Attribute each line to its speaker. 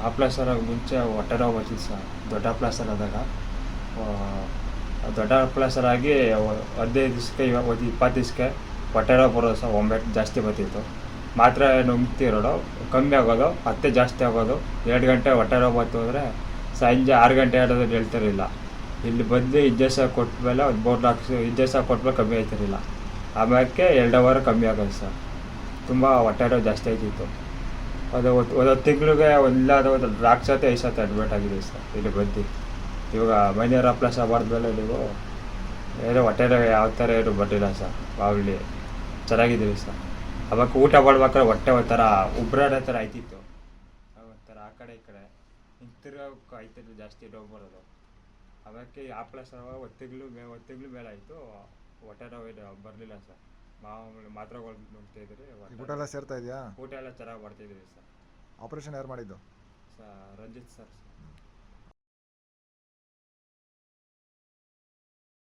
Speaker 1: Operation ಮುಂಚೆ ಹೊಟ್ಟೆ ನೋವು ಬರ್ತಿತ್ತು ಸರ್. ದೊಡ್ಡ ಆಪ್ರೇಷನ್ ಆದಾಗ ದೊಡ್ಡ ಆಪ್ರೇಷನ್ ಆಗಿ 15 ದಿವಸಕ್ಕೆ ಇವಾಗ 20 ದಿವಸಕ್ಕೆ ಹೊಟ್ಟೆ ನೋವು ಬರೋದು ಸರ್. ಒಮ್ಮೆಟ್ಟು ಜಾಸ್ತಿ ಬರ್ತಿತ್ತು. ಮಾತ್ರೆ ನುಂಗ್ತಿರೋಡು ಕಮ್ಮಿ ಆಗೋದು, ಮತ್ತೆ ಜಾಸ್ತಿ ಆಗೋದು. 2 ಗಂಟೆ ಹೊಟ್ಟೆ ನೋವು ಬಂತು ಅಂದರೆ ಸಂಜೆ 6 ಗಂಟೆ ಆಡೋದು ಹೇಳ್ತಿರಲಿಲ್ಲ. ಇಲ್ಲಿ ಬಂದು ಇಂಜೆಕ್ಷನ್ ಕೊಟ್ಮೇಲೆ ಒಂದು 3-4 ಇಂಜೆಕ್ಷನ್ ಕೊಟ್ಮೇಲೆ ಕಮ್ಮಿ ಆಯ್ತಿರಲಿಲ್ಲ. ಆಮೇಲೆ 2 ಅವರ್ ಕಮ್ಮಿ ಆಗೋದು ಸರ್. ತುಂಬ ಹೊಟ್ಟೆ ನೋವು ಜಾಸ್ತಿ ಆಯ್ತಿತ್ತು. ಅದು ಒಂದು ತಿಂಗಳಿಗೆ ಇಲ್ಲಾಂದ್ರೆ ಒಂದು 4 ಸತಿ 5 ಸತಿ ಅಡ್ಮಿಟ್ ಆಗಿದ್ದೀವಿ ಸರ್ ಇಲ್ಲಿ ಬಂದು. ಇವಾಗ ಮೈನರ್ ಆಪ್ರೇಷನ್ ಮಾಡಿದ್ಮೇಲೆ ನೀವು ಏನೋ ಹೊಟ್ಟೆ ನೋವು ಯಾವ ಥರ ಏನು ಬಂದಿಲ್ಲ ಸರ್. ಮಾಮೂಲಿ ಚೆನ್ನಾಗಿದ್ದೀವಿ ಸರ್. ಅವಾಗ ಊಟ ಮಾಡ್ಬೇಕಾದ್ರೆ ಹೊಟ್ಟೆ ಒಂಥರ ಉಬ್ರಾಡೋ ಥರ ಆಯ್ತಿತ್ತು. ಒಂಥರ ಆ ಕಡೆ ಈ ಕಡೆ ತಿರ್ಗೋಕೆ ಆಯ್ತಿತ್ತು, ಜಾಸ್ತಿ ನೋವು ಬರೋದು. ಅದಕ್ಕೆ ಆಪ್ರೇಷನ್ ಒಂದು ತಿಂಗಳು ಮೇಲೆ ಆಯಿತು. ಹೊಟ್ಟೆ ನೋವು ಏನು ಬರಲಿಲ್ಲ ಸರ್. ಮಾಮೂಲಿ ಮಾತ್ರೆಗಳು ನುಂಗ್ತಾಯಿದ್ರಿ.
Speaker 2: ಊಟ ಎಲ್ಲ ಸೇರ್ತಾ ಇದೆಯಾ?
Speaker 1: ಊಟ ಎಲ್ಲ ಚೆನ್ನಾಗಿ ಮಾಡ್ತಾಯಿದ್ದೀವಿ ಸರ್.
Speaker 2: ಆಪರೇಷನ್ ಯಾರು ಮಾಡಿದ್ದು?
Speaker 1: ರಂಜಿತ್ ಸರ್.